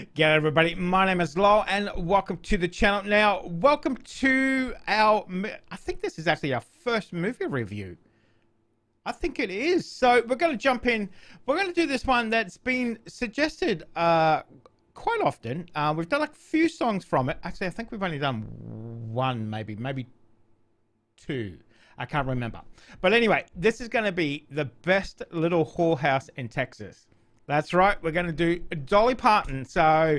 G'day everybody, my name is Lowell and welcome to the channel. Now, welcome to our, I think this is actually our first movie review. I think it is. So we're going to jump in. We're going to do this one that's been suggested quite often. We've done like a few songs from it. Actually, I think we've only done one, maybe two. I can't remember. But anyway, this is going to be the best little whorehouse in Texas. That's right. We're going to do Dolly Parton. So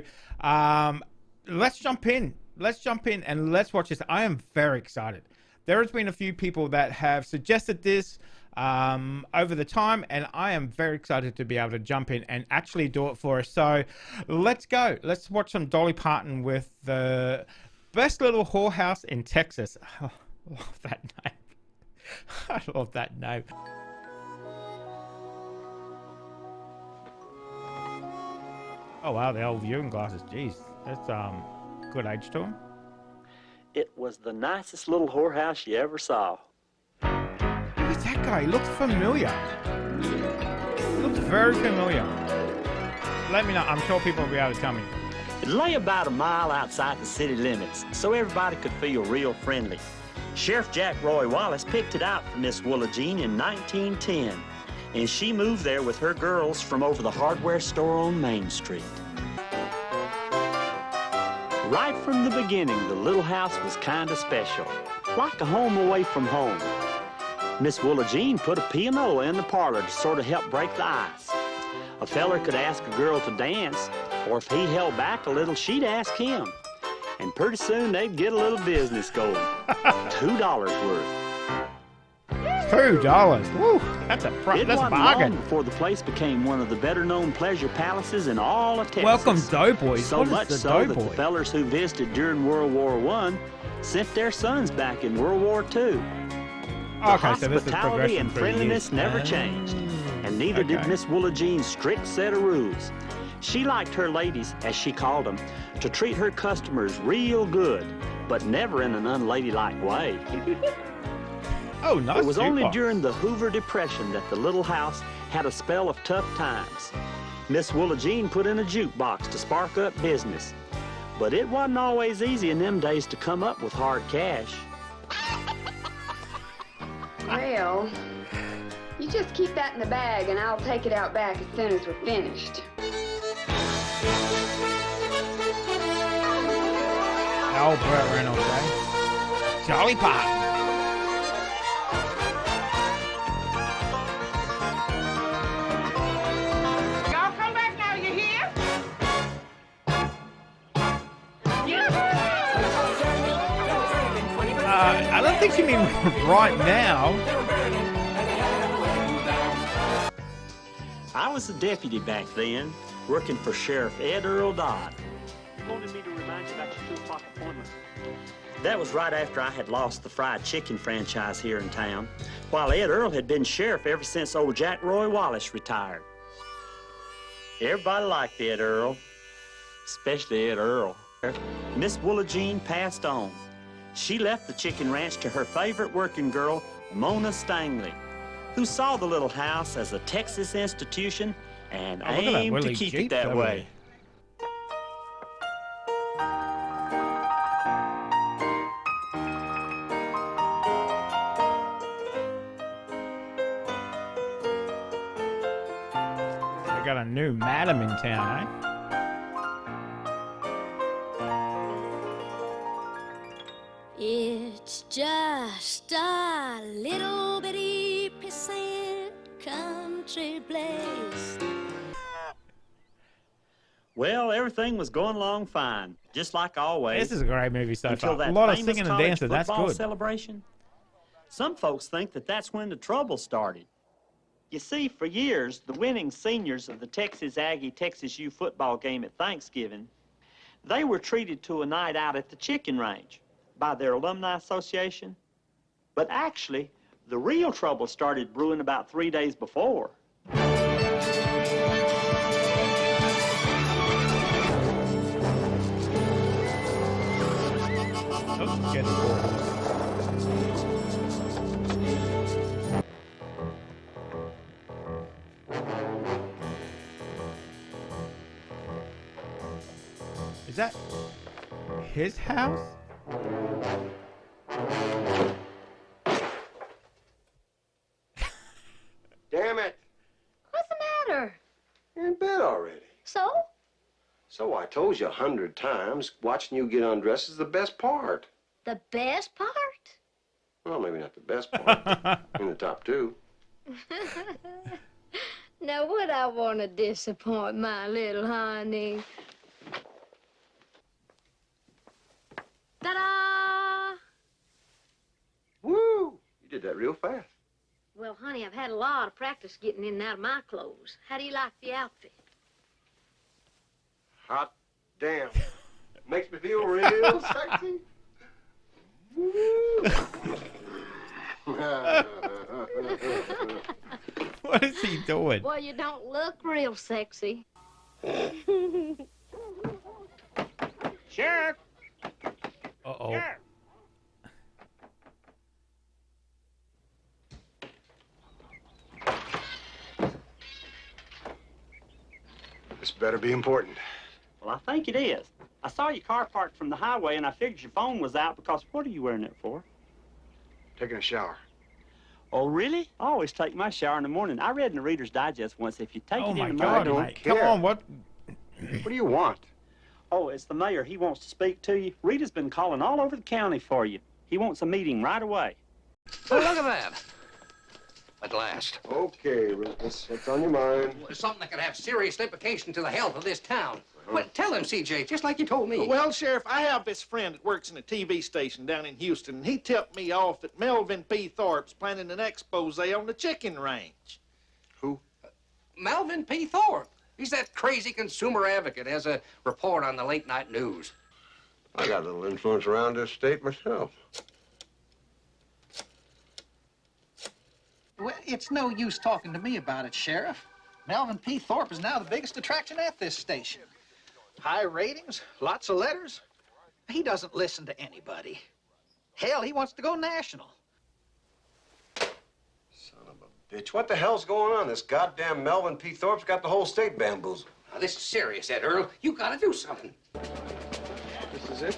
let's jump in. Let's jump in and let's watch this. I am very excited. There has been a few people that have suggested this over the time, and I am very excited to be able to jump in and actually do it for us. So let's go. Let's watch some Dolly Parton with the best little whorehouse in Texas. Oh, I love that name. I love that name. Oh wow, the old viewing glasses. Jeez, that's good age to them. It was the nicest little whorehouse you ever saw. Who's that guy? He looks familiar. He looks very familiar. Let me know. I'm sure people will be able to tell me. It lay about a mile outside the city limits, so everybody could feel real friendly. Sheriff Jack Roy Wallace picked it out for Miss Willa Jean in 1910, and she moved there with her girls from over the hardware store on Main Street. Right from the beginning, the little house was kind of special, like a home away from home. Miss Willa Jean put a piano in the parlor to sort of help break the ice. A feller could ask a girl to dance, or if he held back a little, she'd ask him. And pretty soon they'd get a little business going. $2 worth. $2. Woo! That's a bargain. Long before the place became one of the better-known pleasure palaces in all of Texas. Welcome, Doughboys. So much so that the fellers who visited during World War I sent their sons back in World War II. The hospitality and friendliness never changed, and neither did Miss Willa Jean's strict set of rules. She liked her ladies, as she called them, to treat her customers real good, but never in an unladylike way. Oh, nice. It was only during the Hoover Depression that the little house had a spell of tough times. Miss Willa Jean put in a jukebox to spark up business, but it wasn't always easy in them days to come up with hard cash. Well, you just keep that in the bag and I'll take it out back as soon as we're finished. Oh, Burt Reynolds, eh? Dolly Parton. Y'all come back now, you hear? I don't think you mean right now. I was a deputy back then, working for Sheriff Ed Earl Dodd. He wanted me to remind you about your 2 o'clock appointment. That was right after I had lost the fried chicken franchise here in town, while Ed Earl had been sheriff ever since old Jack Roy Wallace retired. Everybody liked Ed Earl, especially Ed Earl. Miss Willa Jean passed on. She left the chicken ranch to her favorite working girl, Mona Stangley, who saw the little house as a Texas institution and aimed to keep it that way. We got a new madam in town, eh? It's just a little bitty percent country place. Well, everything was going along fine, just like always. This is a great movie so until far. That A lot of famous singing and dancing. That's football good. Celebration. Some folks think that that's when the trouble started. You see, for years, the winning seniors of the Texas Aggie Texas U football game at Thanksgiving, they were treated to a night out at the chicken range by their alumni association. But actually, the real trouble started brewing about 3 days before. Oh, getting bored. Is that his house? Damn it! What's the matter? You're in bed already. So? So I told you 100 times, watching you get undressed is the best part. The best part? Well, maybe not the best part, but in the top two. Now, would I want to disappoint my little honey? Ta-da! Woo! You did that real fast. Well, honey, I've had a lot of practice getting in and out of my clothes. How do you like the outfit? Hot damn. Makes me feel real sexy. Woo! What is he doing? Well, you don't look real sexy. Sheriff! Uh-oh. Sheriff! This better be important. Well, I think it is. I saw your car parked from the highway, and I figured your phone was out because what are you wearing it for? Taking a shower. Oh, really? I always take my shower in the morning. I read in the Reader's Digest once, if you take Oh it my in the God, morning... mate. Come care. on, what? What do you want? Oh, it's the mayor. He wants to speak to you. Rita's been calling all over the county for you. He wants a meeting right away. Oh, look at that. At last. Okay, Rufus, what's on your mind? Something that could have serious implication to the health of this town. Well, tell him, CJ, just like you told me. Well, Sheriff, I have this friend that works in a TV station down in Houston, and he tipped me off that Melvin P. Thorpe's planning an expose on the chicken range. Who? Melvin P. Thorpe. He's that crazy consumer advocate, has a report on the late night news. I got a little influence around this state myself. Well, it's no use talking to me about it, Sheriff. Melvin P. Thorpe is now the biggest attraction at this station. High ratings, lots of letters. He doesn't listen to anybody. Hell, he wants to go national. Son of a bitch. What the hell's going on? This goddamn Melvin P. Thorpe's got the whole state bamboozled. Now, this is serious, Ed Earl. You gotta do something. This is it?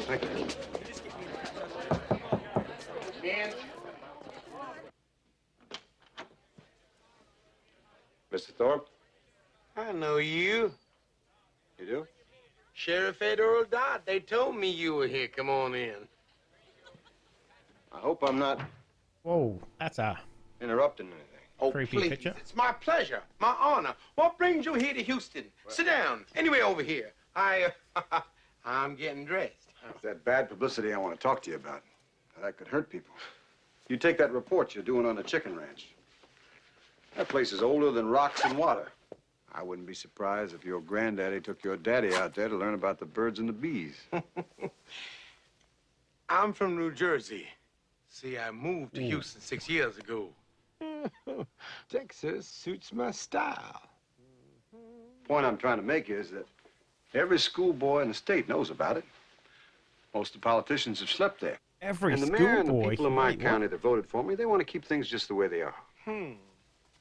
Thank you. Mr. Thorpe? I know you. You do? Sheriff Ed Earl Dodd. They told me you were here. Come on in. I hope I'm not Whoa, that's a interrupting anything. Oh, creepy please. picture. It's my pleasure, my honor. What brings you here to Houston? Sit down. Anyway, over here. I'm getting dressed. It's that bad publicity I want to talk to you about. That could hurt people. You take that report you're doing on the chicken ranch. That place is older than rocks and water. I wouldn't be surprised if your granddaddy took your daddy out there to learn about the birds and the bees. I'm from New Jersey. See, I moved to Houston 6 years ago. Texas suits my style. Point I'm trying to make is that every schoolboy in the state knows about it. Most of the politicians have slept there. every And the mayor and the schoolboy. people in my Wait, what? county that voted for me, they want to keep things just the way they are.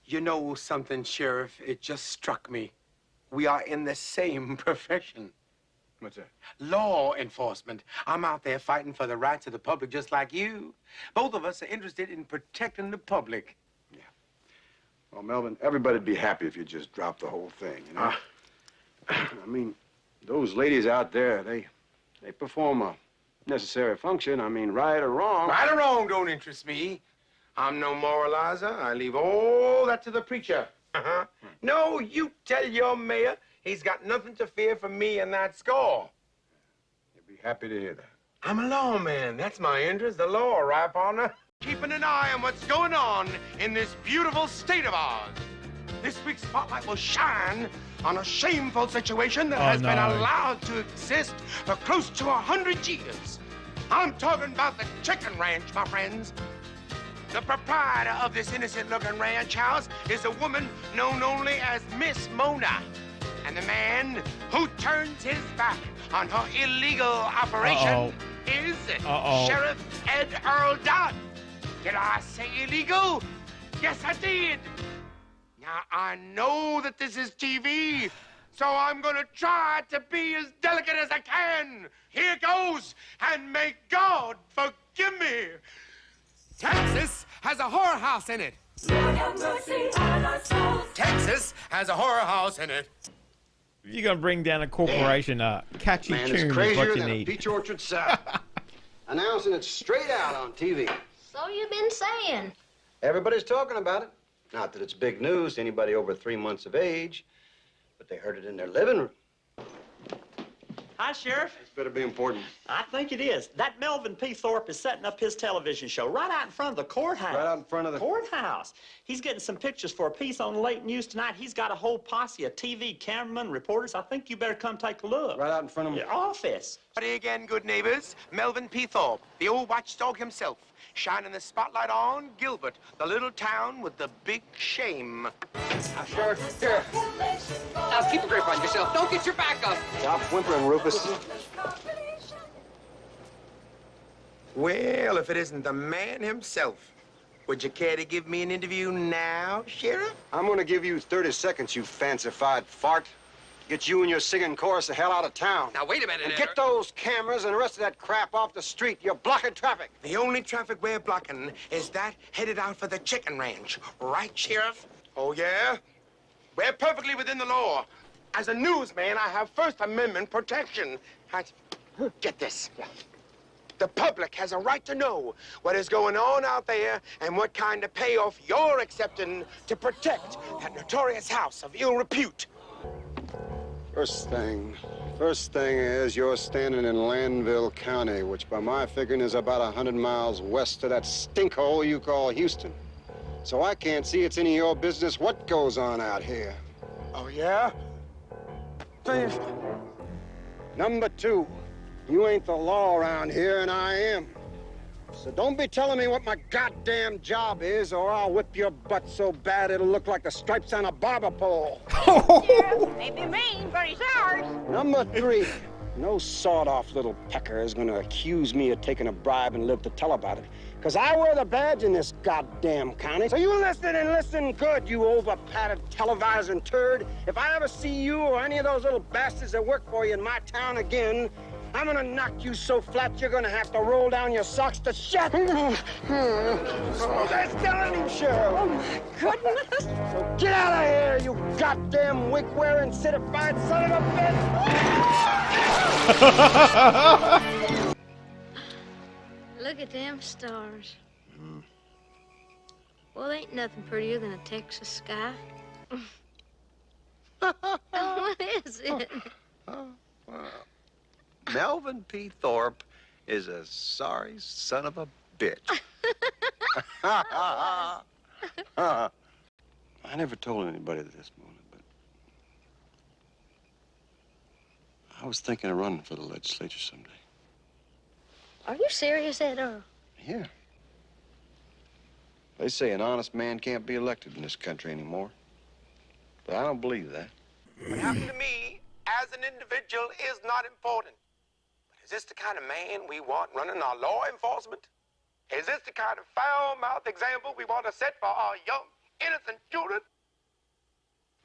You know something, Sheriff? It just struck me. We are in the same profession. What's that? Law enforcement. I'm out there fighting for the rights of the public just like you. Both of us are interested in protecting the public. Well, Melvin, everybody'd be happy if you just dropped the whole thing, you know? I mean, those ladies out there, they perform a necessary function. I mean, right or wrong. Right or wrong don't interest me. I'm no moralizer. I leave all that to the preacher. No, you tell your mayor he's got nothing to fear from me in that score. You'd be happy to hear that. I'm a lawman. That's my interest, the law, right, partner? Keeping an eye on what's going on in this beautiful state of ours. This week's spotlight will shine on a shameful situation that has been allowed to exist for close to 100 years. I'm talking about the chicken ranch, my friends. The proprietor of this innocent-looking ranch house is a woman known only as Miss Mona. And the man who turns his back on her illegal operation is Sheriff Ed Earl Dodd. Did I say illegal? Yes, I did. Now, I know that this is TV, So I'm gonna try to be as delicate as I can. Here goes, and may God forgive me. Texas has a whorehouse in it. Texas has a whorehouse in it. If you're gonna bring down a corporation, catchy Man, tune it's is crazier what you than a need. peach orchard south. Announcing it straight out on TV. So you've been saying. Everybody's talking about it. Not that it's big news to anybody over 3 months of age, but they heard it in their living room. Hi, Sheriff. This better be important. I think it is. That Melvin P. Thorpe is setting up his television show right out in front of the courthouse. Right out in front of the courthouse. He's getting some pictures for a piece on late news tonight. He's got a whole posse of TV cameramen, reporters. I think you better come take a look. Right out in front of your office. Howdy again, good neighbors. Melvin P. Thorpe, the old watchdog himself, shining the spotlight on Gilbert, the little town with the big shame. Sheriff, here. Now, keep a grip on yourself. Don't get your back up. Stop whimpering, Rufus. Well, if it isn't the man himself, would you care to give me an interview now, Sheriff? I'm gonna give you 30 seconds, you fancified fart. Get you and your singing chorus the hell out of town. Now, wait a minute. And get those cameras and the rest of that crap off the street. You're blocking traffic. The only traffic we're blocking is that headed out for the chicken ranch. Right, Sheriff? Oh, yeah? We're perfectly within the law. As a newsman, I have First Amendment protection. Get this. The public has a right to know what is going on out there and what kind of payoff you're accepting to protect that notorious house of ill repute. First thing is you're standing in Landville County, which by my figuring is about 100 miles west of that stinkhole you call Houston. So I can't see it's any of your business what goes on out here. Oh, yeah? Please. Number 2, you ain't the law around here, and I am. So don't be telling me what my goddamn job is, or I'll whip your butt so bad it'll look like the stripes on a barber pole. Yeah, maybe mean, but he's ours. Number 3, no sawed-off little pecker is gonna accuse me of taking a bribe and live to tell about it. Because I wear the badge in this goddamn county. So you listen and listen good, you over-padded televising turd. If I ever see you or any of those little bastards that work for you in my town again, I'm gonna knock you so flat you're gonna have to roll down your socks to shut. Oh, that's telling him, Sheriff. Oh, my goodness. So get out of here, you goddamn wig-wearing, citified son of a bitch! Look at them stars. Well, ain't nothing prettier than a Texas sky. What is it? Melvin P. Thorpe is a sorry son of a bitch. I never told anybody this morning, but I was thinking of running for the legislature someday. Are you serious, Ed Earl? Yeah. They say an honest man can't be elected in this country anymore. But I don't believe that. What happened to me as an individual is not important. But is this the kind of man we want running our law enforcement? Is this the kind of foul-mouthed example we want to set for our young, innocent children?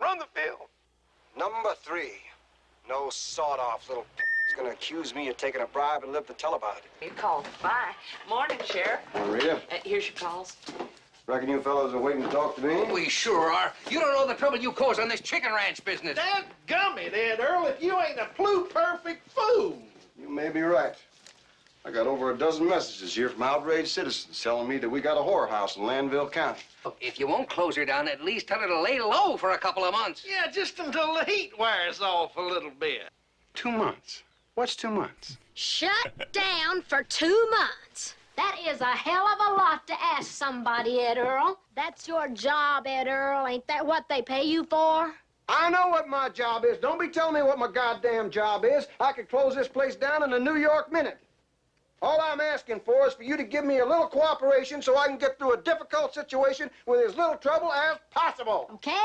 Run the film. Number 3, no sawed-off little is gonna accuse me of taking a bribe and live to tell about it. You called. Bye. Morning, Sheriff. Well, Rita, Here's your calls. reckon you fellows are waiting to talk to me? We sure are. You don't know the trouble you caused on this chicken ranch business. Dad gummit, Ed Earl, if you ain't a pluperfect fool. You may be right. I got over a dozen messages here from outraged citizens telling me that we got a whorehouse in Landville County. If you won't close her down, at least tell her to lay low for a couple of months. Yeah, just until the heat wears off a little bit. 2 months? What's 2 months? Shut down for 2 months. That is a hell of a lot to ask somebody, Ed Earl. That's your job, Ed Earl. Ain't that what they pay you for? I know what my job is. Don't be telling me what my goddamn job is. I could close this place down in a New York minute. All I'm asking for is for you to give me a little cooperation so I can get through a difficult situation with as little trouble as possible. Okay.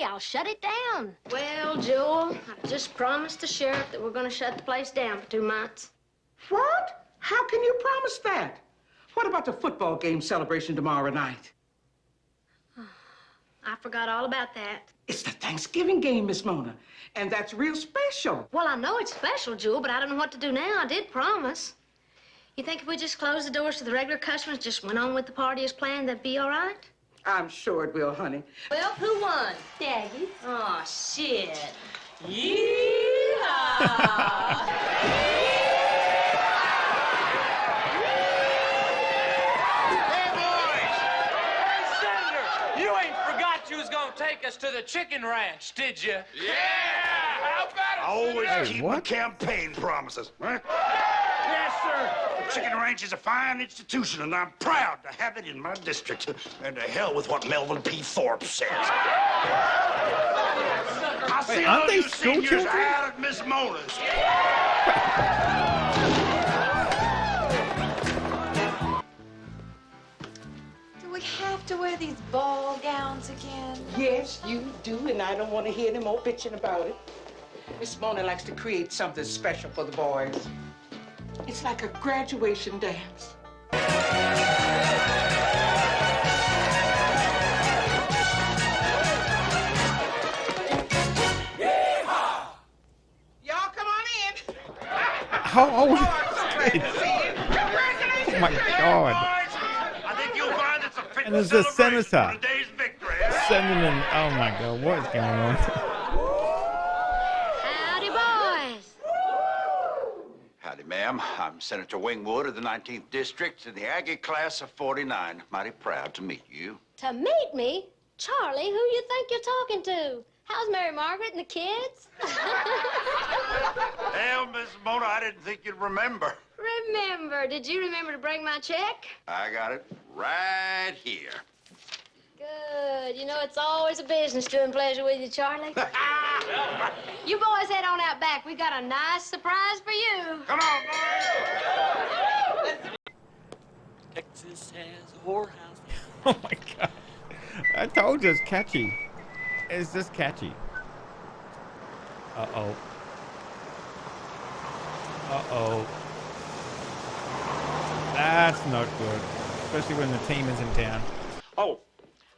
I'll shut it down. Well, Joel, I just promised the sheriff that we're going to shut the place down for 2 months. What? How can you promise that? What about the football game celebration tomorrow night? I forgot all about that. It's the Thanksgiving game, Miss Mona, and that's real special. Well, I know it's special, Jewel, but I don't know what to do now. I did promise. You think if we just closed the doors to the regular customers, just went on with the party as planned, that'd be all right? I'm sure it will, honey. Well, who won? Daggy. Oh, shit. You ain't forgot you was gonna take us to the chicken ranch, did you? Yeah! How about it? I always Hey, keep what? my campaign promises. Huh? Yes, sir. The chicken ranch is a fine institution, and I'm proud to have it in my district. And to hell with what Melvin P. Thorpe says. I'll see aren't all they you school seniors children? out at Miss Mona's. Do we have to wear these ball gowns again? Yes, you do, and I don't want to hear any more bitching about it. Miss Mona likes to create something special for the boys. It's like a graduation dance. Y'all come on in. How old? Oh, I'm so glad to see you. Oh my God! I think you'll find it's a fit And there's the celebration senator for today's victory. sending in. Oh my God! What is going on? Howdy, boys. Howdy, ma'am. I'm Senator Wingwood of the 19th District in the Aggie class of 49. Mighty proud to meet you. To meet me? Charlie, who you think you're talking to? How's Mary Margaret and the kids? Hell, Miss Mona, I didn't think you'd remember. Remember, did you remember to bring my check? I got it right here. Good. You know, it's always a business doing pleasure with you, Charlie. You boys head on out back. We got a nice surprise for you. Come on, boys. Texas has a whorehouse. Oh my God! I told you it's catchy. It's just catchy. Uh-oh. Uh-oh. That's not good. Especially when the team is in town. Oh,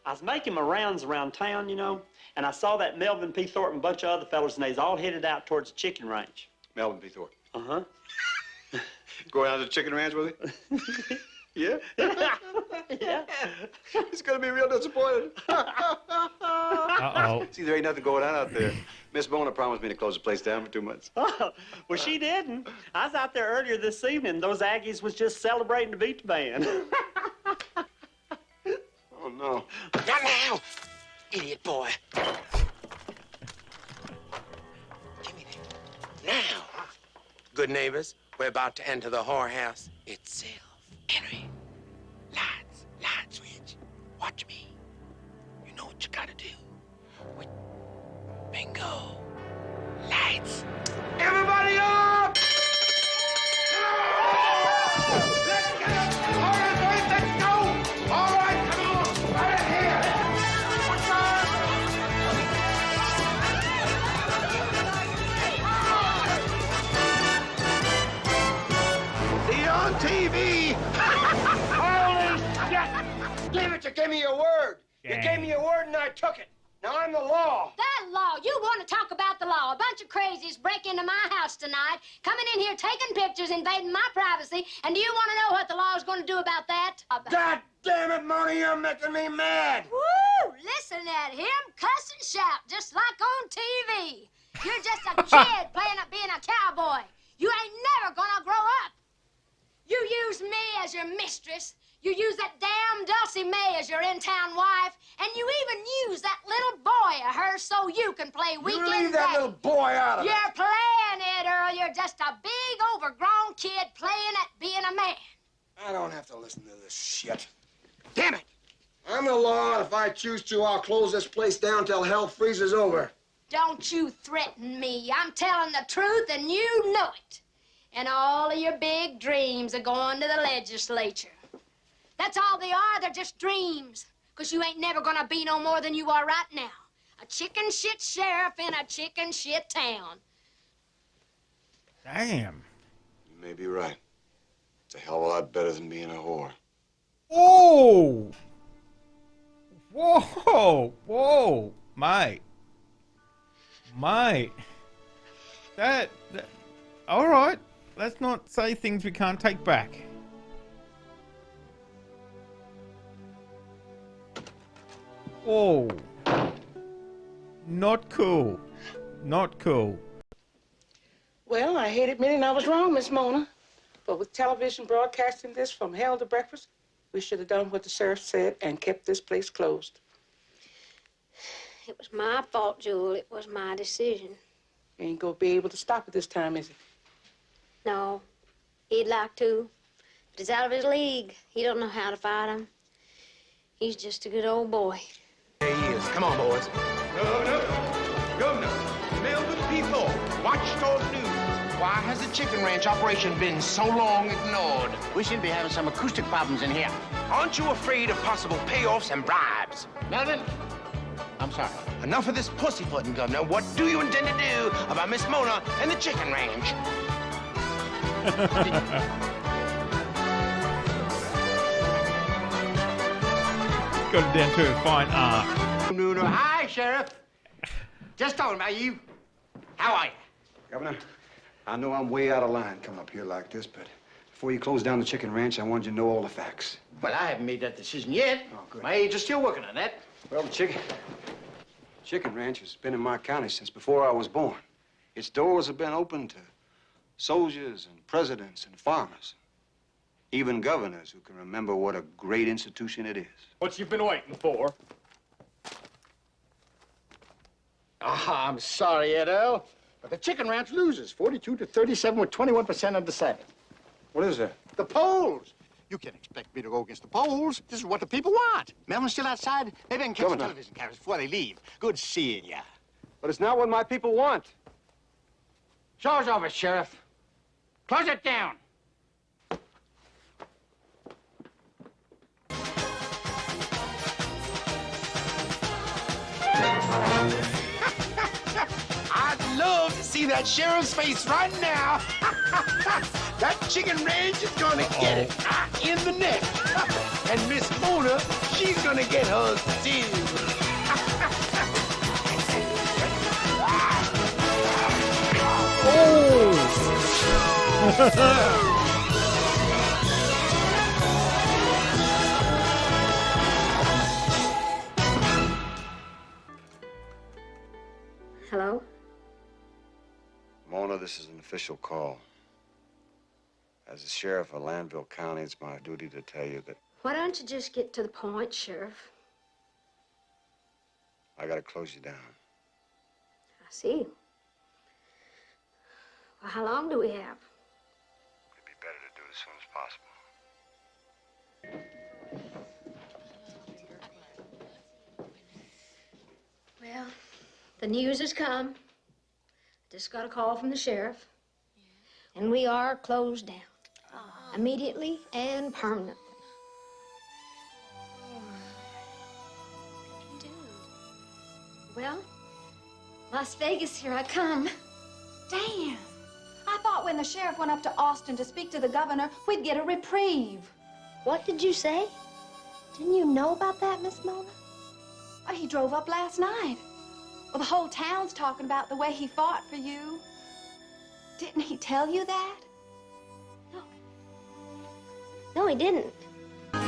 I was making my rounds around town, you know, and I saw that Melvin P. Thorpe and a bunch of other fellas, and they's all headed out towards the chicken ranch. Melvin P. Thorpe. Uh-huh. Going out to the chicken ranch with me? Yeah? Yeah. He's gonna be real disappointed. Uh-oh. See, there ain't nothing going on out there. Miss Mona promised me to close the place down for 2 months. Oh, well, she didn't. I was out there earlier this evening. Those Aggies was just celebrating to beat the band. Oh, no. Not now, idiot boy. Give me that. Now, good neighbors, we're about to enter the whorehouse itself. Henry, lights, light switch. Watch me. You know what you gotta do. Bingo. Lights. Everybody up! Let's get up! All right, boys, let's go! All right, come on! Right here! See you on TV. Holy shit! Damn it, you gave me your word. You gave me your word and I took it. Now I'm the law. That law, you want to talk about the law. A bunch of crazies break into my house tonight, coming in here taking pictures, invading my privacy, and do you want to know what the law is going to do about that? God damn it, Mona, you're making me mad. Woo! Listen at him cuss and shout, just like on TV. You're just a kid playing up being a cowboy. You ain't never gonna grow up. You use me as your mistress. You use that damn Dulcie May as your in-town wife, and you even use that little boy of hers so you can play weekend You leave that daddy. little boy out of it. You're playing it, Earl. You're just a big, overgrown kid playing at being a man. I don't have to listen to this shit. Damn it! I'm the law, and if I choose to, I'll close this place down till hell freezes over. Don't you threaten me. I'm telling the truth, and you know it. And all of your big dreams are going to the legislature. That's all they are. They're just dreams. Because you ain't never gonna be no more than you are right now. A chicken shit sheriff in a chicken shit town. Damn. You may be right. It's a hell of a lot better than being a whore. Oh! Whoa! Whoa! Mate. Mate. That all right. Let's not say things we can't take back. Oh. Not cool. Not cool. Well, I hate admitting I was wrong, Miss Mona. But with television broadcasting this from hell to breakfast, we should have done what the sheriff said and kept this place closed. It was my fault, Jewel. It was my decision. Ain't gonna be able to stop it this time, is he? No. He'd like to, but he's out of his league. He don't know how to fight him. He's just a good old boy. There he is. Come on, boys. Governor, Melvin P. Thorpe, Watchdog News. Why has the chicken ranch operation been so long ignored? We seem to be having some acoustic problems in here. Aren't you afraid of possible payoffs and bribes? Melvin, I'm sorry. Enough of this pussyfooting, Governor. What do you intend to do about Miss Mona and the chicken ranch? Got it down to a fine art. Hi, Sheriff. Just talking about you. How are you? Governor, I know I'm way out of line coming up here like this, but before you close down the chicken ranch, I wanted you to know all the facts. Well, I haven't made that decision yet. Oh, good. My agent's still working on that. Well, the chicken ranch has been in my county since before I was born. Its doors have been open to soldiers and presidents and farmers, even governors who can remember what a great institution it is. What you been waiting for? I'm sorry, Ed Earl, but the chicken ranch loses 42 to 37 with 21% undecided. What is that? The polls. You can't expect me to go against the polls. This is what the people want. Melvin's still outside. Maybe I can catch the television cameras before they leave. Good seeing ya. But it's not what my people want. Show's over, Sheriff. Close it down. I'd love to see that sheriff's face right now. That chicken ranch is gonna get it in the neck. And Miss Mona, she's gonna get hers too. Hello? Mona, this is an official call. As the sheriff of Landville County, it's my duty to tell you that Why don't you just get to the point, Sheriff? I gotta close you down. I see. Well, how long do we have? It'd be better to do it as soon as possible. Well, the news has come. Just got a call from the sheriff. And we are closed down. Immediately and permanently. Well, Las Vegas, here I come. Damn. I thought when the sheriff went up to Austin to speak to the governor, we'd get a reprieve. What did you say? Didn't you know about that, Miss Mona? Well, he drove up last night. Well, the whole town's talking about the way he fought for you. Didn't he tell you that? No, he didn't. I'll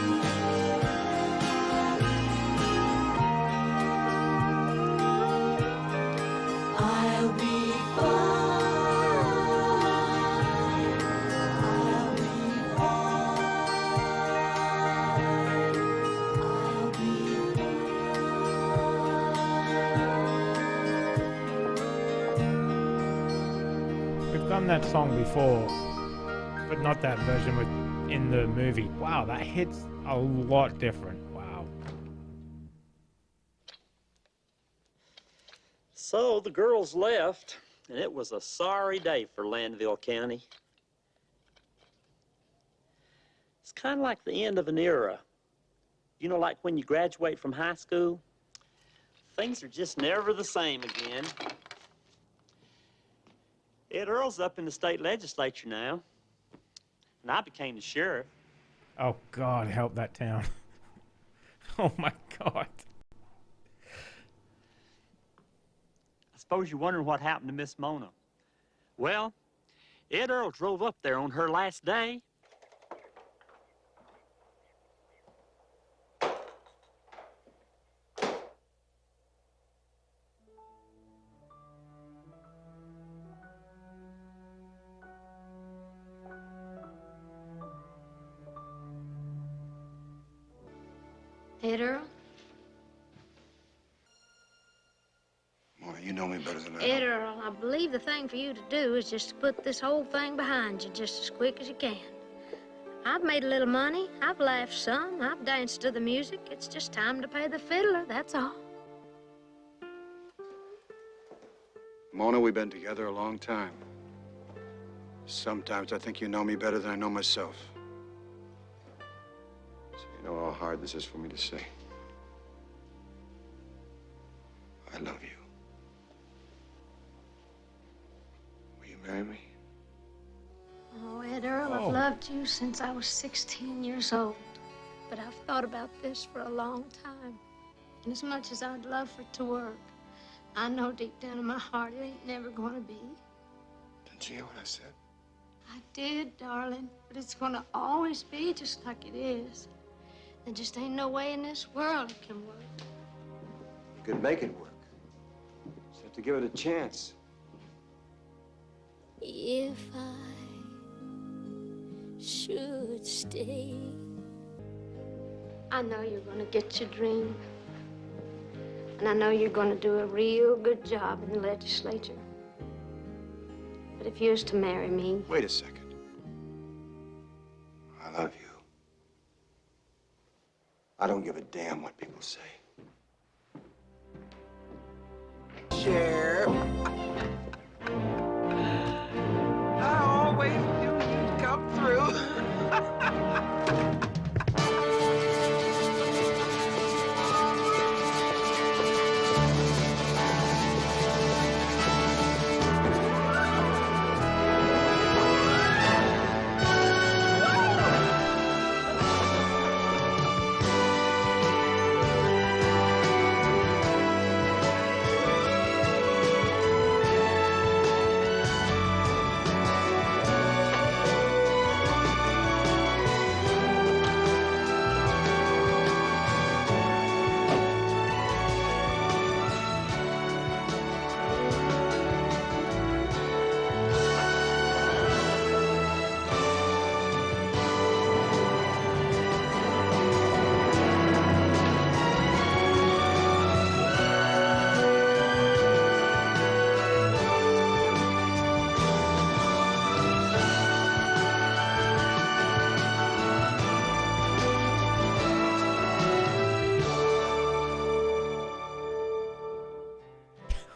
be fine. I'll be fine. I'll be fine. We've done that song before, but not that version with in the movie. Wow, that hits a lot different. Wow. So the girls left, and it was a sorry day for Landville County. It's kind of like the end of an era. You know, like when you graduate from high school, things are just never the same again. Ed Earl's up in the state legislature now, and I became the sheriff. Oh, God, help that town. Oh, my God. suppose you're wondering what happened to Miss Mona. Well, Ed Earl drove up there on her last day. Ed Earl? Mona, you know me better than I Ed do. Earl, I believe the thing for you to do is just to put this whole thing behind you just as quick as you can. I've made a little money. I've laughed some. I've danced to the music. It's just time to pay the fiddler, that's all. Mona, we've been together a long time. Sometimes I think you know me better than I know myself. So you know how hard this is for me to say. I love you. Will you marry me? Oh, Ed Earl, I've loved you since I was 16 years old. But I've thought about this for a long time. And as much as I'd love for it to work, I know deep down in my heart it ain't never gonna be. Didn't you hear what I said? I did, darling, but it's gonna always be just like it is. There just ain't no way in this world it can work. You could make it work. Just have to give it a chance. If I should stay, I know you're gonna get your dream. And I know you're gonna do a real good job in the legislature. But if you was to marry me... Wait a second. I love you. I don't give a damn what people say. Sheriff. I always knew you'd come through.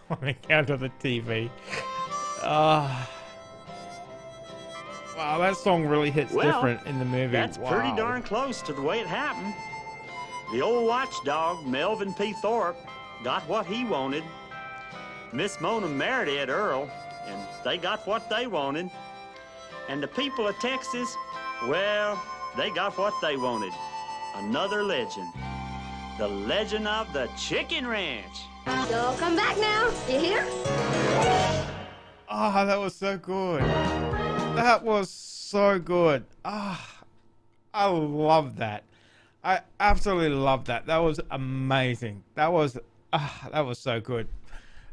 On account of the TV. Wow, that song really hits Well, different in the movie. That's pretty Wow. darn close to the way it happened. The old watchdog, Melvin P. Thorpe, got what he wanted. Miss Mona married Ed Earl, and they got what they wanted. And the people of Texas, well, they got what they wanted. Another legend. The legend of the Chicken Ranch. So come back now, you hear? Ah, that was so good. That was so good. Ah, I love that. I absolutely love that. That was amazing. That was so good.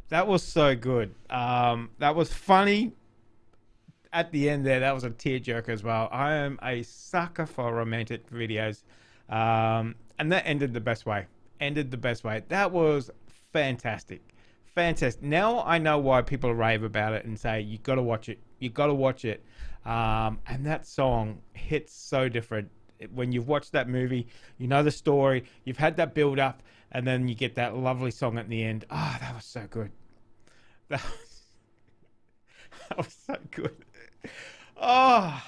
That was so good. That was funny. At the end there, that was a tearjerker as well. I am a sucker for romantic videos. And that ended the best way. That was fantastic. Fantastic. Now I know why people rave about it and say, you got to watch it. You got to watch it. And that song hits so different. When you've watched that movie, you know the story, you've had that build up, and then you get that lovely song at the end. Ah, that was so good. That was so good. Oh,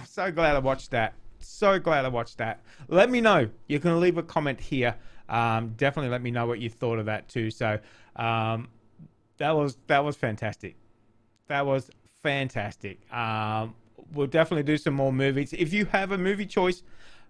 so glad I watched that. So glad I watched that. Let me know. You can leave a comment here. Definitely let me know what you thought of that too. So that was fantastic. That was fantastic. We'll definitely do some more movies. If you have a movie choice,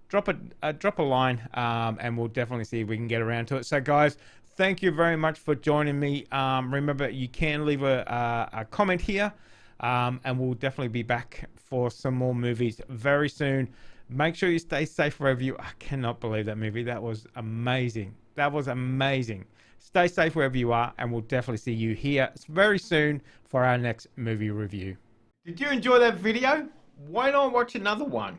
drop a line, and we'll definitely see if we can get around to it. So guys, thank you very much for joining me. Remember, you can leave a comment here, and we'll definitely be back for some more movies very soon. Make sure you stay safe wherever you. I cannot believe that movie. That was amazing. That was amazing. Stay safe wherever you are, and we'll definitely see you here very soon for our next movie review. Did you enjoy that video? Why not watch another one?